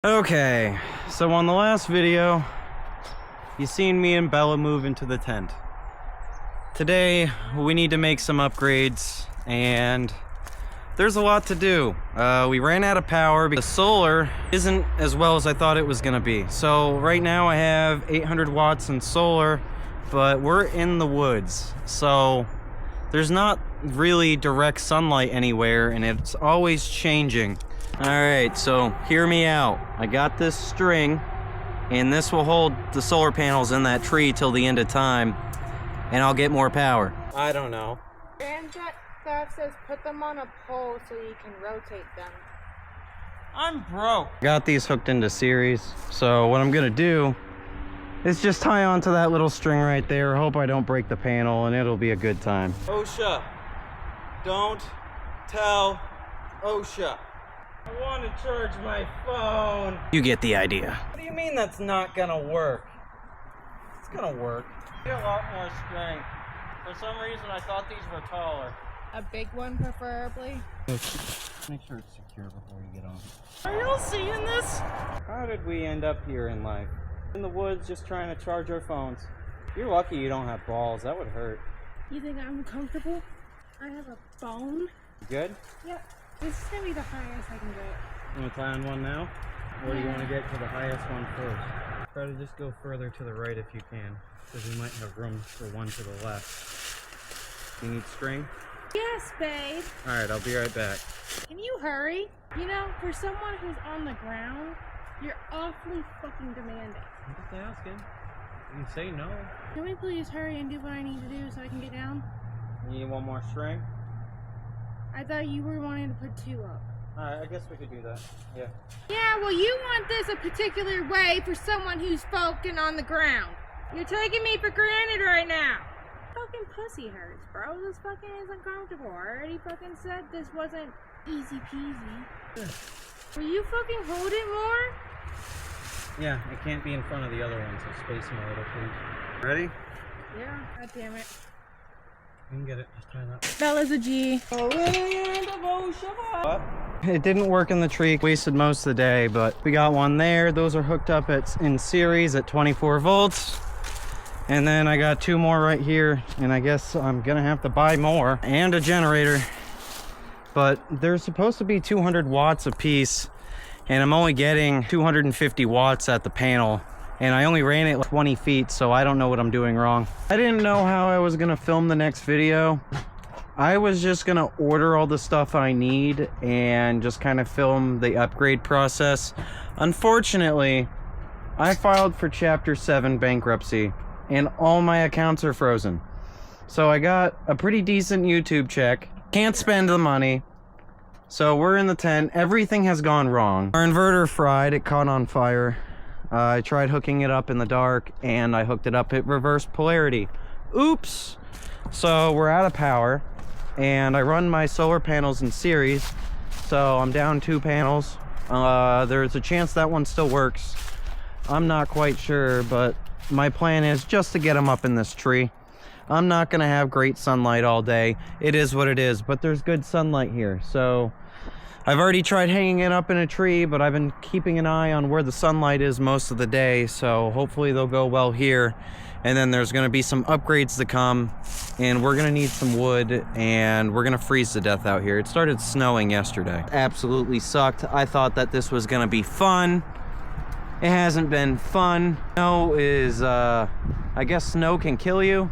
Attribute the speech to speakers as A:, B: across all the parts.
A: Okay, so on the last video, you seen me and Bella move into the tent. Today, we need to make some upgrades, and there's a lot to do. We ran out of power because the solar isn't as well as I thought it was gonna be. So right now I have 800 watts in solar, but we're in the woods. So there's not really direct sunlight anywhere, and it's always changing. All right, so hear me out. I got this string, and this will hold the solar panels in that tree till the end of time, and I'll get more power. I don't know.
B: And that stuff says put them on a pole so you can rotate them.
A: I'm broke. Got these hooked into series, so what I'm gonna do is just tie onto that little string right there. Hope I don't break the panel, and it'll be a good time. OSHA, don't tell OSHA. I want to charge my phone. You get the idea. What do you mean that's not gonna work? It's gonna work. Get a lot more string. For some reason, I thought these were taller.
B: A big one, preferably.
A: Make sure it's secure before you get on. Are y'all seeing this? How did we end up here in life? In the woods, just trying to charge our phones. You're lucky you don't have balls. That would hurt.
B: You think I'm comfortable? I have a phone.
A: Good?
B: Yep. This is gonna be the highest I can get.
A: You want to tie on one now? Or do you want to get to the highest one first? Try to just go further to the right if you can, because we might have room for one to the left. You need string?
B: Yes, babe.
A: Alright, I'll be right back.
B: Can you hurry? You know, for someone who's on the ground, you're awfully fucking demanding.
A: I'm just asking. You can say no.
B: Can we please hurry and do what I need to do so I can get down?
A: You need one more string?
B: I thought you were wanting to put two up.
A: Alright, I guess we could do that. Yeah.
B: Yeah, well, you want this a particular way for someone who's fucking on the ground. You're taking me for granted right now. Fucking pussy hurts, bro. This fucking is uncomfortable. I already fucking said this wasn't easy peasy. Will you fucking hold it more?
A: Yeah, it can't be in front of the other one, so space them a little, please. Ready?
B: Yeah. God damn it.
A: You can get it. Just tie that.
B: Bella's a G.
A: It didn't work in the tree. Wasted most of the day, but we got one there. Those are hooked up in series at 24 volts. And then I got two more right here, and I guess I'm gonna have to buy more and a generator. But they're supposed to be 200 watts a piece, and I'm only getting 250 watts at the panel. And I only ran it like 20 feet, so I don't know what I'm doing wrong. I didn't know how I was gonna film the next video. I was just gonna order all the stuff I need and just kind of film the upgrade process. Unfortunately, I filed for Chapter 7 bankruptcy, and all my accounts are frozen. So I got a pretty decent YouTube check. Can't spend the money. So we're in the tent. Everything has gone wrong. Our inverter fried. It caught on fire. I tried hooking it up in the dark, and I hooked it up at reverse polarity. Oops! So we're out of power, and I run my solar panels in series, so I'm down 2 panels. There's a chance that one still works. I'm not quite sure, but my plan is just to get them up in this tree. I'm not gonna have great sunlight all day. It is what it is, but there's good sunlight here, so I've already tried hanging it up in a tree, but I've been keeping an eye on where the sunlight is most of the day, so hopefully they'll go well here. And then there's gonna be some upgrades to come, and we're gonna need some wood, and we're gonna freeze to death out here. It started snowing yesterday. Absolutely sucked. I thought that this was gonna be fun. It hasn't been fun. Snow is, I guess snow can kill you.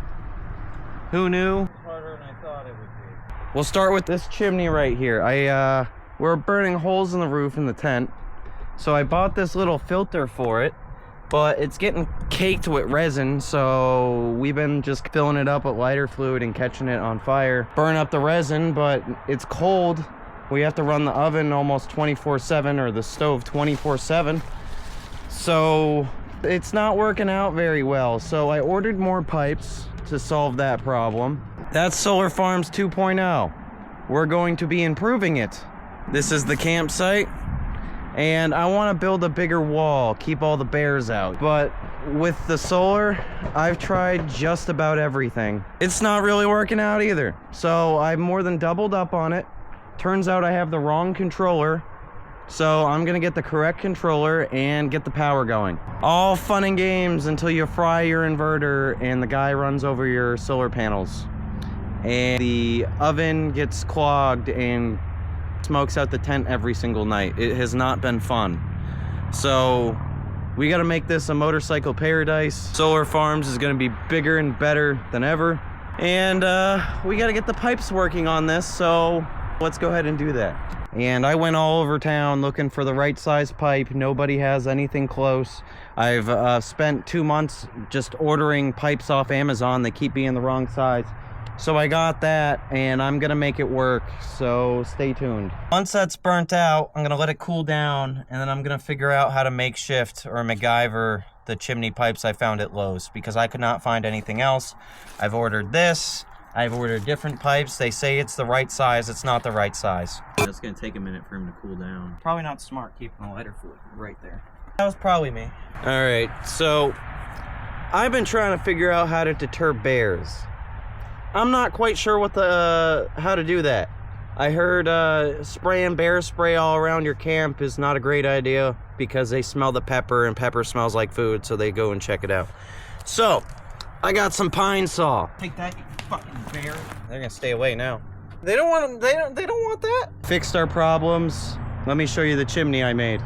A: Who knew? It's harder than I thought it would be. We'll start with this chimney right here. We're burning holes in the roof in the tent, so I bought this little filter for it, but it's getting caked with resin, so we've been just filling it up with lighter fluid and catching it on fire. Burn up the resin, but it's cold. We have to run the oven almost 24/7, or the stove 24/7, so it's not working out very well. So I ordered more pipes to solve that problem. That's Solar Farms 2.0. We're going to be improving it. This is the campsite, and I want to build a bigger wall, keep all the bears out. But with the solar, I've tried just about everything. It's not really working out either. So I've more than doubled up on it. Turns out I have the wrong controller, So I'm gonna get the correct controller and get the power going. All fun and games until you fry your inverter and the guy runs over your solar panels. And the oven gets clogged and smokes out the tent every single night. It has not been fun. So we gotta make this a motorcycle paradise. Solar Farms is gonna be bigger and better than ever. And we gotta get the pipes working on this, so let's go ahead and do that. And I went all over town looking for the right size pipe. Nobody has anything close. I've spent 2 months just ordering pipes off Amazon. They keep being the wrong size. So I got that, and I'm gonna make it work, so stay tuned. Once that's burnt out, I'm gonna let it cool down, and then I'm gonna figure out how to makeshift or MacGyver the chimney pipes I found at Lowe's, because I could not find anything else. I've ordered this. I've ordered different pipes. They say it's the right size. It's not the right size. It's gonna take a minute for him to cool down. Probably not smart keeping the lighter fluid right there. That was probably me. All right, so I've been trying to figure out how to deter bears. I'm not quite sure what how to do that. I heard spraying bear spray all around your camp is not a great idea because they smell the pepper, and pepper smells like food, so they go and check it out. So I got some pine saw. Take that, you fucking bear. They're gonna stay away now. They don't want they don't want that. Fixed our problems. Let me show you the chimney I made.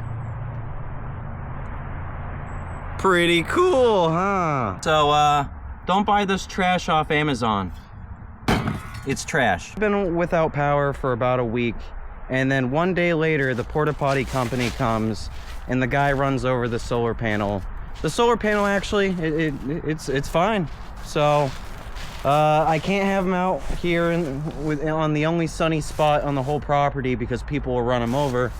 A: Pretty cool, huh? So don't buy this trash off Amazon. It's trash. I've been without power for about a week, and then one day later the porta potty company comes and the guy runs over the solar panel. The solar panel actually it's fine. So I can't have them out here on the only sunny spot on the whole property because people will run them over.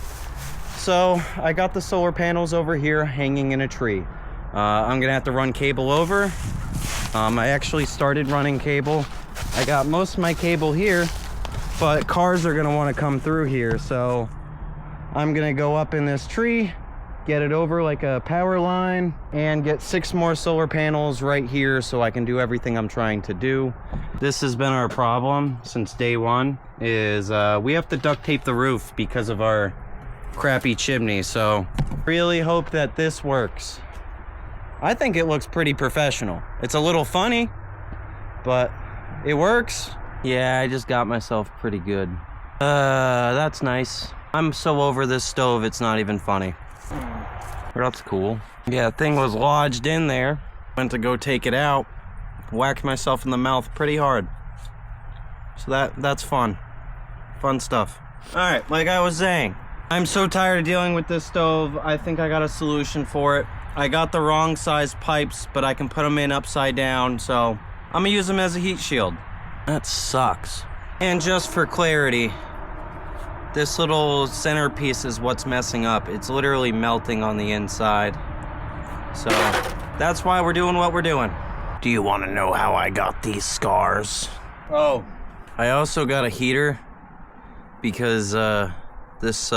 A: So I got the solar panels over here hanging in a tree. I'm gonna have to run cable over. I actually started running cable. I got most of my cable here, but cars are gonna want to come through here, so I'm gonna go up in this tree, get it over like a power line, and get 6 more solar panels right here so I can do everything I'm trying to do. This has been our problem since day one, is we have to duct tape the roof because of our crappy chimney, so really hope that this works. I think it looks pretty professional. It's a little funny, but it works. Yeah, I just got myself pretty good. That's nice. I'm so over this stove, it's not even funny. That's cool. Yeah, the thing was lodged in there. Went to go take it out. Whacked myself in the mouth pretty hard. So that's fun. Fun stuff. Alright, like I was saying, I'm so tired of dealing with this stove. I think I got a solution for it. I got the wrong size pipes, but I can put them in upside down, so I'm gonna use them as a heat shield. That sucks. And just for clarity, this little centerpiece is what's messing up. It's literally melting on the inside. So that's why we're doing what we're doing. Do you want to know how I got these scars? Oh, I also got a heater because this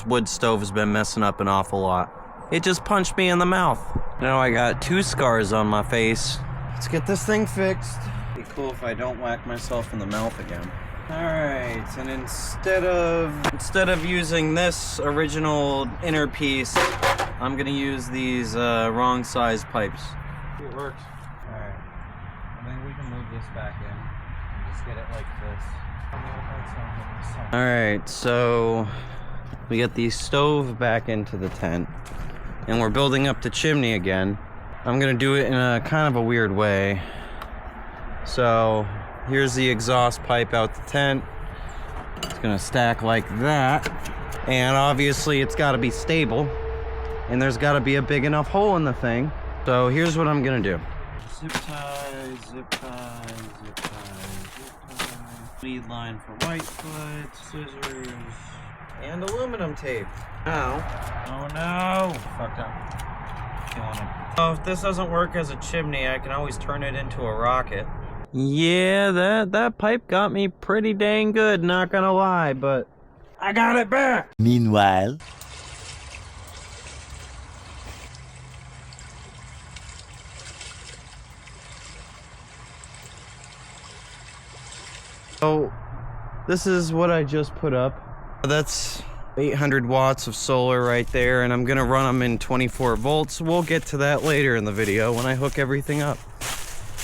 A: wood stove has been messing up an awful lot. It just punched me in the mouth. Now I got 2 scars on my face. Let's get this thing fixed. It'd be cool if I don't whack myself in the mouth again. Alright, and instead of using this original inner piece, I'm gonna use these wrong size pipes. It works. Alright, I think we can move this back in and just get it like this. Alright, so we get the stove back into the tent, and we're building up the chimney again. I'm gonna do it in a kind of a weird way. So here's the exhaust pipe out the tent. It's gonna stack like that, and obviously it's got to be stable, and there's got to be a big enough hole in the thing. So here's what I'm gonna do. Zip tie, zip tie, zip tie, zip tie. Lead line for Whitefoot, scissors, and aluminum tape. Now, oh no, fucked up. Killing it. Oh, if this doesn't work as a chimney, I can always turn it into a rocket. Yeah, that pipe got me pretty dang good, not gonna lie, but I got it back.
C: Meanwhile,
A: so this is what I just put up. That's 800 watts of solar right there, and I'm gonna run them in 24 volts. We'll get to that later in the video when I hook everything up.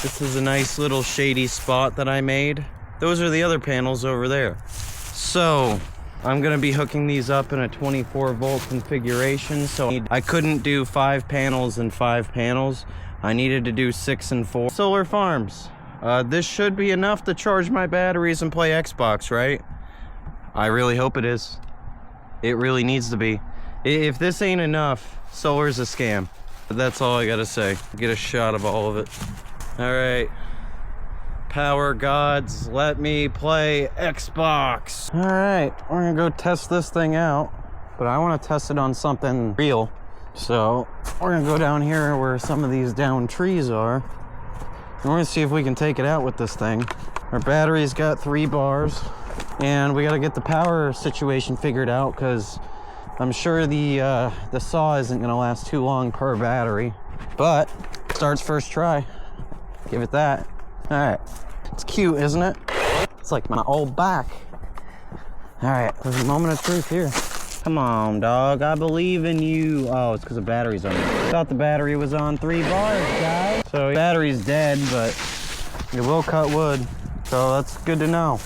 A: This is a nice little shady spot that I made. Those are the other panels over there. So I'm gonna be hooking these up in a 24 volt configuration. So I couldn't do 5 panels and 5 panels. I needed to do 6 and 4 solar farms. This should be enough to charge my batteries and play Xbox, right? I really hope it is. It really needs to be. If this ain't enough, solar's a scam. But that's all I gotta say. Get a shot of all of it. All right. Power gods, let me play Xbox. All right, we're gonna go test this thing out, but I wanna test it on something real. So we're gonna go down here where some of these down trees are, and we're gonna see if we can take it out with this thing. Our battery's got 3 bars, and we gotta get the power situation figured out, because I'm sure the saw isn't gonna last too long per battery, but starts first try. Give it that. All right, it's cute, isn't it? It's like my old bike. All right, there's a moment of truth here. Come on, dog, I believe in you. Oh, it's because the battery's on. I thought the battery was on 3 bars, guys. So the battery's dead, but it will cut wood. So that's good to know.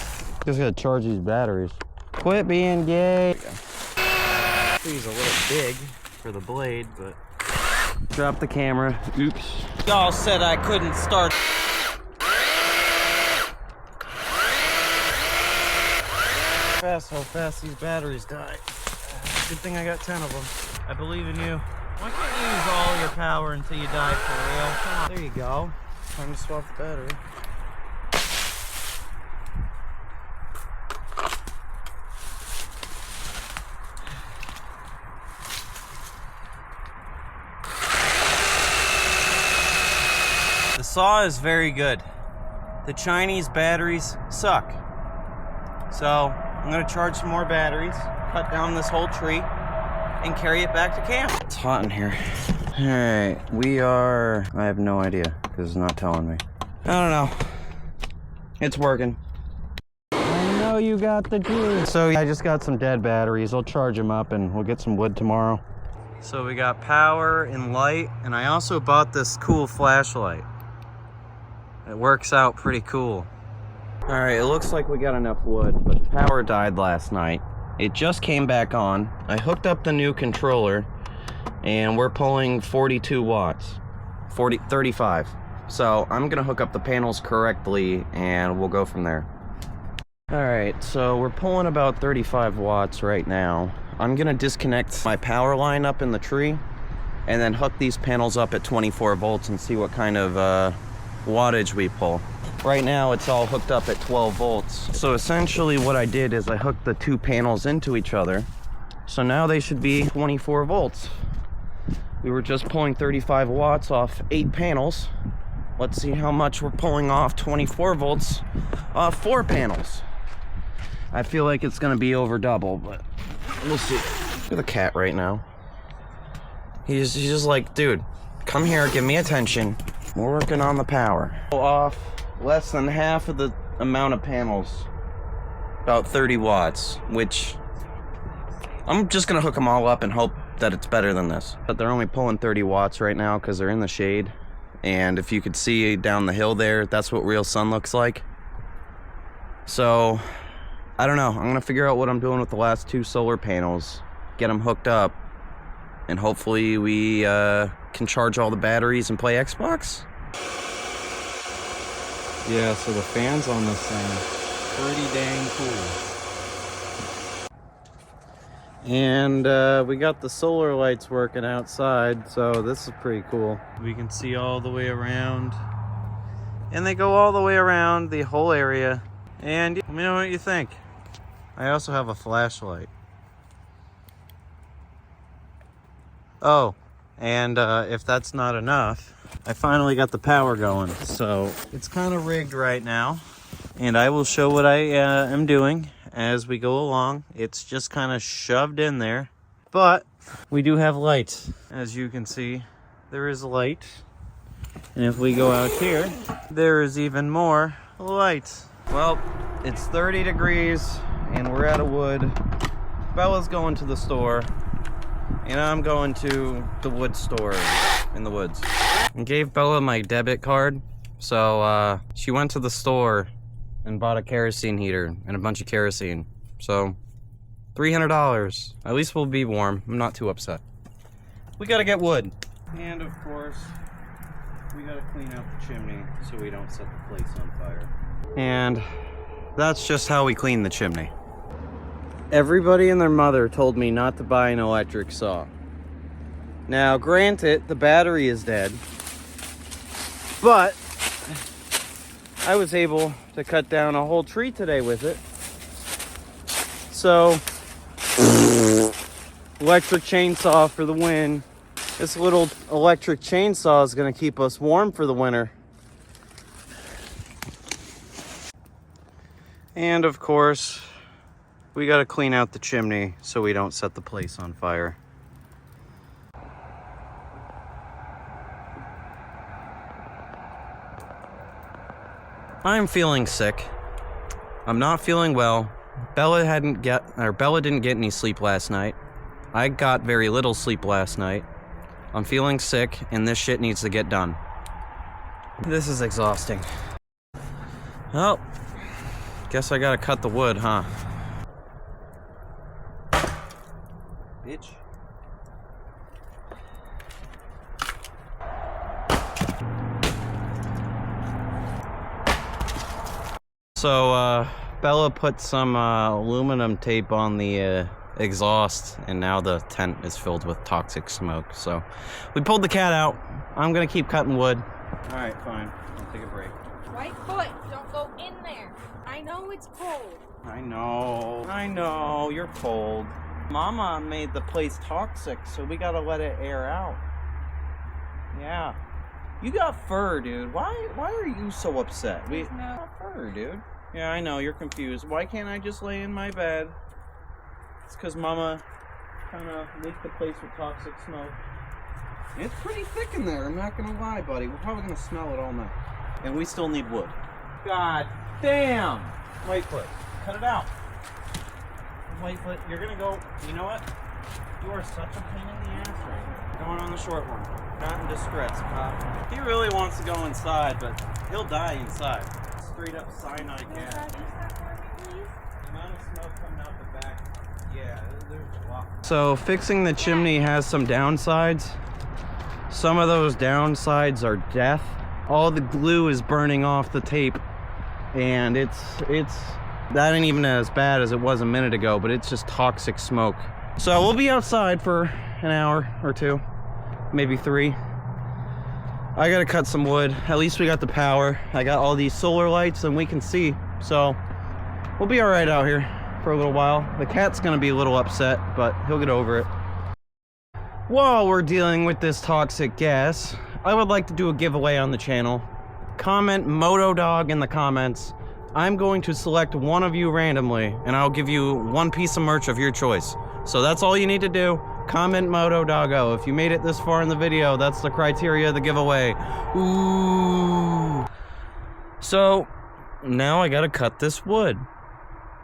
A: Just gotta charge these batteries. Quit being gay. Tree's a little big for the blade, but drop the camera. Oops. Y'all said I couldn't start. How fast these batteries die. Good thing I got 10 of them. I believe in you. Why can't you use all your power until you die for real? Come on. There you go. Time to swap the battery. The saw is very good. The Chinese batteries suck. So I'm gonna charge some more batteries, cut down this whole tree, and carry it back to camp. It's hot in here. All right, I have no idea, because it's not telling me. I don't know. It's working. I know you got the juice. So I just got some dead batteries. I'll charge them up and we'll get some wood tomorrow. So we got power and light, and I also bought this cool flashlight. It works out pretty cool. All right, it looks like we got enough wood, but the power died last night. It just came back on. I hooked up the new controller, and we're pulling 42 watts, 35. So I'm gonna hook up the panels correctly, and we'll go from there. All right, so we're pulling about 35 watts right now. I'm gonna disconnect my power line up in the tree, and then hook these panels up at 24 volts and see what kind of wattage we pull. Right now it's all hooked up at 12 volts. So essentially what I did is I hooked the 2 panels into each other. So now they should be 24 volts. We were just pulling 35 watts off 8 panels. Let's see how much we're pulling off 24 volts off 4 panels. I feel like it's gonna be over double, but we'll see. Look at the cat right now. He's just like, dude, come here, give me attention. We're working on the power. Off less than half of the amount of panels, about 30 watts, which I'm just gonna hook them all up and hope that it's better than this. But they're only pulling 30 watts right now because they're in the shade. And if you could see down the hill there, that's what real sun looks like. So I don't know, I'm gonna figure out what I'm doing with the last 2 solar panels, get them hooked up, and hopefully we can charge all the batteries and play Xbox. Yeah, so the fans on this thing, pretty dang cool. And we got the solar lights working outside, so this is pretty cool. We can see all the way around, and they go all the way around the whole area. And let me know what you think. I also have a flashlight. Oh, and if that's not enough, I finally got the power going. So it's kind of rigged right now, and I will show what I am doing as we go along. It's just kind of shoved in there, but we do have light. As you can see, there is light. And if we go out here, there is even more light. Well, it's 30 degrees and we're out of wood. Bella's going to the store, and I'm going to the wood store in the woods. I gave Bella my debit card, so she went to the store and bought a kerosene heater and a bunch of kerosene. So, $300. At least we'll be warm. I'm not too upset. We gotta get wood. And of course, we gotta clean out the chimney so we don't set the place on fire. And that's just how we clean the chimney. Everybody and their mother told me not to buy an electric saw. Now, granted, the battery is dead, but I was able to cut down a whole tree today with it. So, electric chainsaw for the win. This little electric chainsaw is going to keep us warm for the winter. And of course, we got to clean out the chimney so we don't set the place on fire. I'm feeling sick. I'm not feeling well. Bella didn't get any sleep last night. I got very little sleep last night. I'm feeling sick, and this shit needs to get done. This is exhausting. Well, guess I gotta cut the wood, huh? Bitch. So, Bella put some aluminum tape on the exhaust, and now the tent is filled with toxic smoke. So we pulled the cat out. I'm gonna keep cutting wood. All right, fine. I'll take a break.
B: Right foot, don't go in there. I know it's cold.
A: I know, you're cold. Mama made the place toxic, so we gotta let it air out. Yeah. You got fur, dude. Why are you so upset? We got fur, dude. Yeah, I know, you're confused. Why can't I just lay in my bed? It's because Mama kind of leaked the place with toxic smoke. It's pretty thick in there, I'm not gonna lie, buddy. We're probably gonna smell it all night. And we still need wood. God damn! Whitefoot, cut it out. Whitefoot, you're gonna go, you know what? You are such a pain in the ass right here. Going on the short one. Not in distress, Pop. He really wants to go inside, but he'll die inside. Straight up cyanide gas. The amount of smoke coming out the back. Yeah, there's a lot. So fixing the chimney has some downsides. Some of those downsides are death. All the glue is burning off the tape, and that ain't even as bad as it was a minute ago, but it's just toxic smoke. So we'll be outside for an hour or two, maybe 3. I gotta cut some wood. At least we got the power. I got all these solar lights and we can see. So we'll be all right out here for a little while. The cat's gonna be a little upset, but he'll get over it. While we're dealing with this toxic gas, I would like to do a giveaway on the channel. Comment Moto Dog in the comments. I'm going to select one of you randomly, and I'll give you one piece of merch of your choice. So that's all you need to do. Comment Moto Doggo. If you made it this far in the video, that's the criteria of the giveaway. Ooh. So now I gotta cut this wood,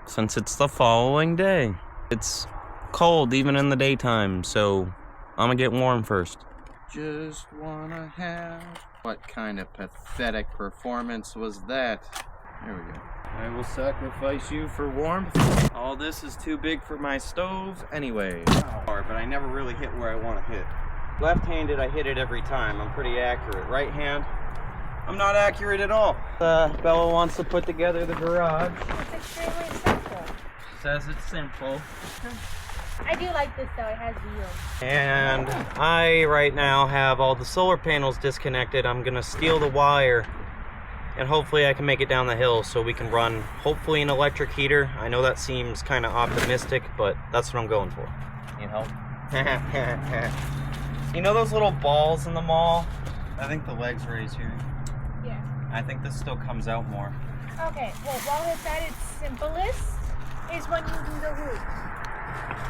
A: since it's the following day. It's cold even in the daytime, so I'm gonna get warm first. Just wanna have... What kind of pathetic performance was that? There we go. I will sacrifice you for warmth. All this is too big for my stove anyway. But I never really hit where I want to hit. Left-handed, I hit it every time. I'm pretty accurate. Right hand, I'm not accurate at all. Bella wants to put together the garage.
B: It's extremely simple.
A: Says it's simple.
B: I do like this though, it has wheels.
A: And I right now have all the solar panels disconnected. I'm gonna steal the wire, and hopefully I can make it down the hill so we can run hopefully an electric heater. I know that seems kind of optimistic, but that's what I'm going for. Need help? You know those little balls in the mall? I think the leg's raised here.
B: Yeah.
A: I think this still comes out more.
B: Okay, well, while it's at its simplest is when you do the roof.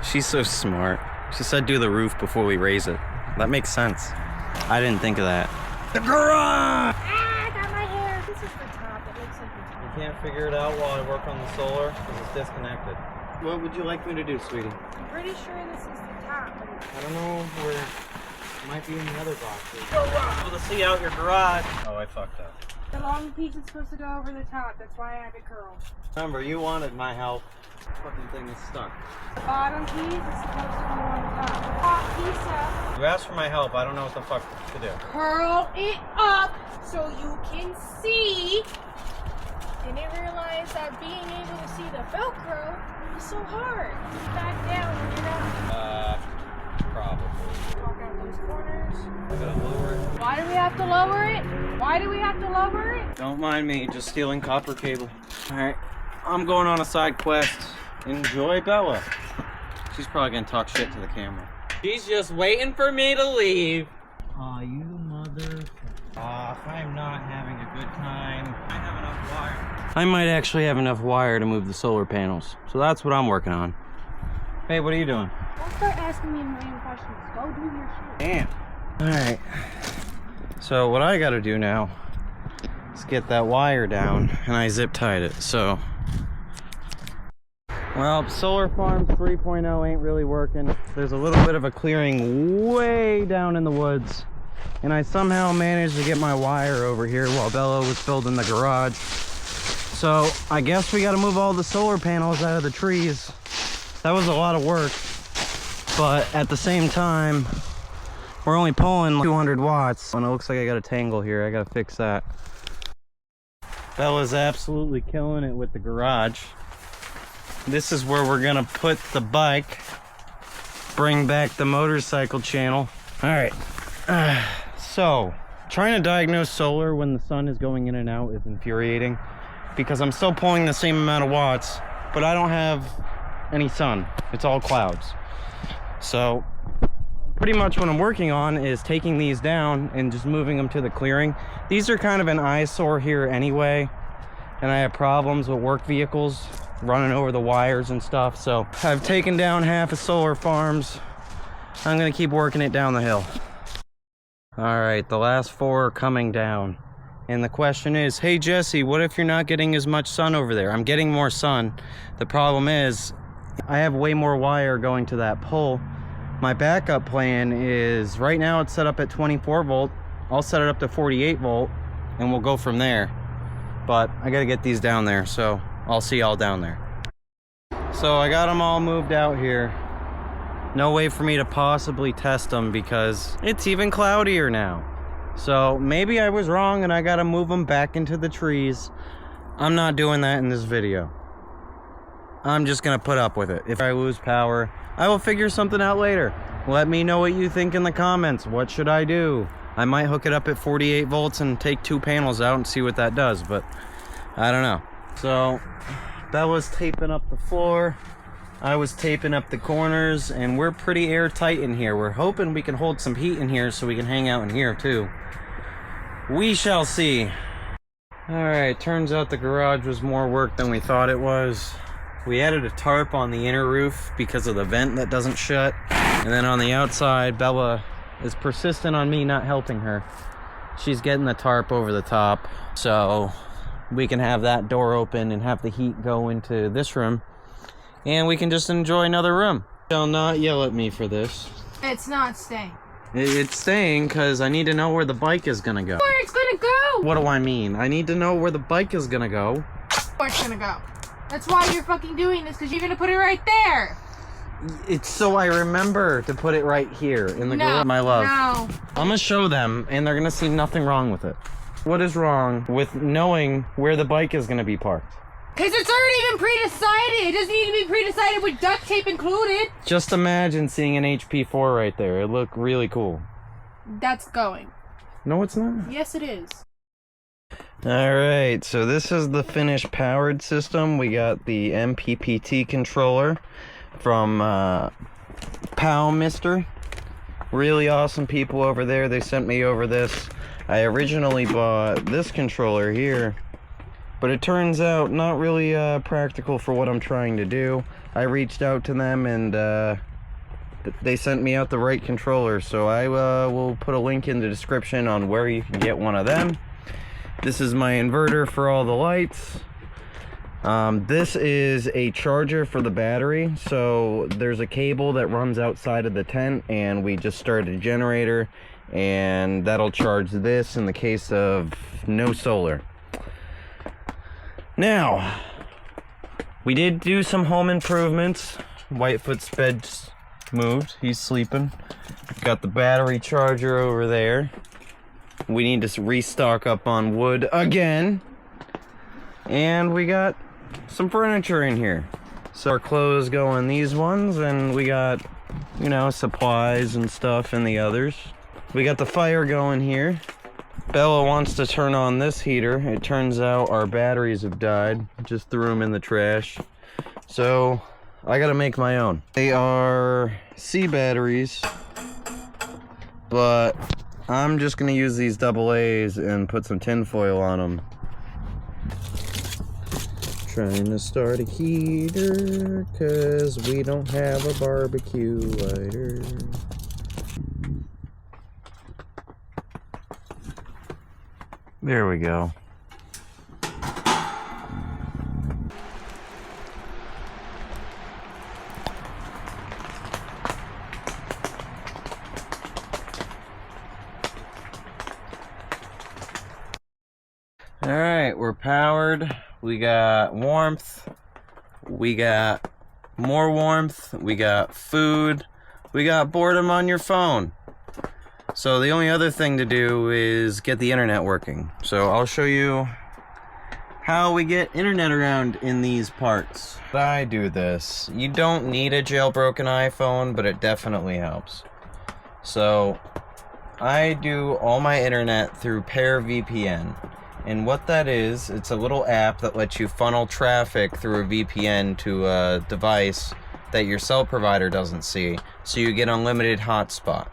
A: She's so smart. She said do the roof before we raise it. That makes sense. I didn't think of that. The garage!
B: Ah, I got my hair. This is the top. It looks like the top.
A: You can't figure it out while I work on the solar because it's disconnected. What would you like me to do, sweetie?
B: pretty sure this is the top.
A: I don't know where it might be in the other boxes. Able to see out your garage. Oh, I fucked up.
B: The long piece is supposed to go over the top. That's why I have it curled.
A: Remember, you wanted my help. Fucking thing is stuck.
B: The bottom piece is supposed to go on the top. The top piece up.
A: You asked for my help. I don't know what the fuck to do.
B: Curl it up so you can see. I didn't realize that being able to see the Velcro is so hard. Back down when you're done.
A: Probably.
B: Walk out those corners.
A: I gotta lower it.
B: Why do we have to lower it? Why do we have to lower it?
A: Don't mind me, just stealing copper cable. Alright, I'm going on a side quest. Enjoy Bella. She's probably gonna talk shit to the camera. She's just waiting for me to leave. Aw, you mother... Aw, if I'm not having a good time, I have enough wire. I might actually have enough wire to move the solar panels. So that's what I'm working on. Hey, what are you doing?
B: Don't start asking me random questions. Go do your shit.
A: Damn. Alright. So what I gotta do now is get that wire down, and I zip tied it, so. Well, Solar Farms 3.0 ain't really working. There's a little bit of a clearing way down in the woods, and I somehow managed to get my wire over here while Bella was building the garage. So I guess we gotta move all the solar panels out of the trees. That was a lot of work, but at the same time, we're only pulling 200 watts, and it looks like I got a tangle here. I gotta fix that. Bella's absolutely killing it with the garage. This is where we're gonna put the bike, bring back the motorcycle channel. All right, so trying to diagnose solar when the sun is going in and out is infuriating because I'm still pulling the same amount of watts, but I don't have any sun. It's all clouds. So pretty much what I'm working on is taking these down and just moving them to the clearing. These are kind of an eyesore here anyway, and I have problems with work vehicles running over the wires and stuff. So I've taken down half of Solar Farms. I'm gonna keep working it down the hill. All right, the last 4 are coming down. And the question is, hey Jesse, what if you're not getting as much sun over there? I'm getting more sun. The problem is, I have way more wire going to that pole. My backup plan is, right now it's set up at 24 volt. I'll set it up to 48 volt and we'll go from there. But I gotta get these down there, so I'll see y'all down there. So I got them all moved out here. No way for me to possibly test them because it's even cloudier now. So maybe I was wrong and I gotta move them back into the trees. I'm not doing that in this video. I'm just gonna put up with it. If I lose power, I will figure something out later. Let me know what you think in the comments. What should I do? I might hook it up at 48 volts and take 2 panels out and see what that does, but I don't know. So Bella's taping up the floor. I was taping up the corners, and we're pretty airtight in here. We're hoping we can hold some heat in here so we can hang out in here too. We shall see. Alright, turns out the garage was more work than we thought it was. We added a tarp on the inner roof because of the vent that doesn't shut. And then on the outside, Bella is persistent on me not helping her. She's getting the tarp over the top so we can have that door open and have the heat go into this room. And we can just enjoy another room. Shall not yell at me for this.
B: It's not staying.
A: It's staying because I need to know where the bike is gonna go.
B: Where it's gonna go?
A: What do I mean? I need to know where the bike is gonna go.
B: Where it's gonna go. That's why you're fucking doing this, because you're gonna put it right there.
A: It's so I remember to put it right here in the garage, my love.
B: No.
A: I'm gonna show them and they're gonna see nothing wrong with it. What is wrong with knowing where the bike is gonna be parked?
B: Because it's already been pre-decided. It doesn't need to be pre-decided with duct tape included.
A: Just imagine seeing an HP4 right there. It looked really cool.
B: That's going.
A: No, it's not.
B: Yes, it is.
A: Alright, so this is the finished powered system. We got the MPPT controller from POW Mister. Really awesome people over there. They sent me over this. I originally bought this controller here, but it turns out not really practical for what I'm trying to do. I reached out to them and they sent me out the right controller, so I will put a link in the description on where you can get one of them. This is my inverter for all the lights. This is a charger for the battery. So there's a cable that runs outside of the tent, and we just started a generator, and that'll charge this in the case of no solar. Now, we did do some home improvements. Whitefoot's bed's moved. He's sleeping. Got the battery charger over there. We need to restock up on wood again. And we got some furniture in here. So our clothes go in these ones, and we got, you know, supplies and stuff in the others. We got the fire going here. Bella wants to turn on this heater. It turns out our batteries have died. Just threw them in the trash. So I gotta make my own. They are C batteries, but I'm just gonna use these AA's and put some tin foil on them. Trying to start a heater, cause we don't have a barbecue lighter. There we go. Alright, we're powered. We got warmth. We got more warmth. We got food. We got boredom on your phone. So the only other thing to do is get the internet working. So I'll show you how we get internet around in these parts. I do this. You don't need a jailbroken iPhone, but it definitely helps. So I do all my internet through Pair VPN. And what that is, it's a little app that lets you funnel traffic through a VPN to a device that your cell provider doesn't see. So you get unlimited hotspot.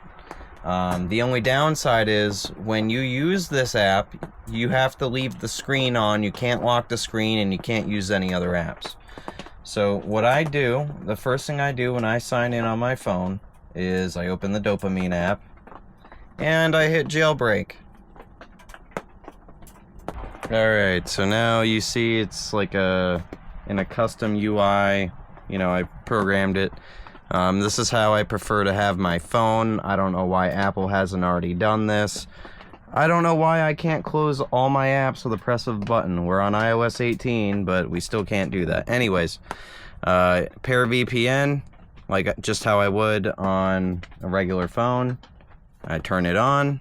A: The only downside is when you use this app, you have to leave the screen on. You can't lock the screen, and you can't use any other apps. So what I do, the first thing I do when I sign in on my phone is I open the Dopamine app and I hit jailbreak. Alright, so now you see it's like in a custom UI, you know, I programmed it. This is how I prefer to have my phone. I don't know why Apple hasn't already done this. I don't know why I can't close all my apps with a press of a button. We're on iOS 18, but we still can't do that. Anyways, Pair VPN, like just how I would on a regular phone. I turn it on.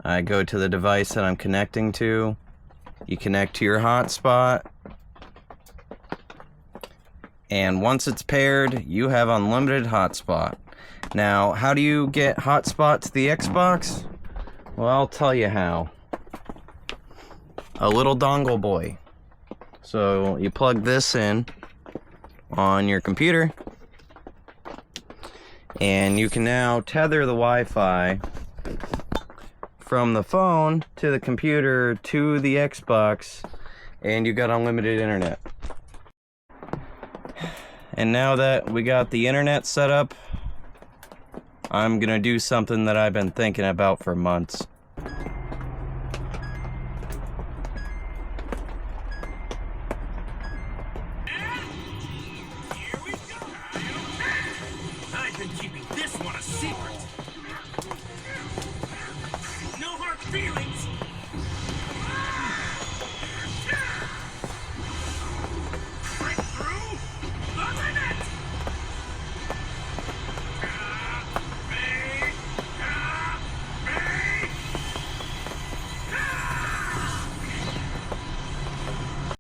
A: I go to the device that I'm connecting to. You connect to your hotspot. And once it's paired, you have unlimited hotspot. Now, how do you get hotspot to the Xbox? Well, I'll tell you how. A little dongle boy. So you plug this in on your computer, and you can now tether the Wi-Fi from the phone to the computer to the Xbox, and you got unlimited internet. And now that we got the internet set up, I'm gonna do something that I've been thinking about for months.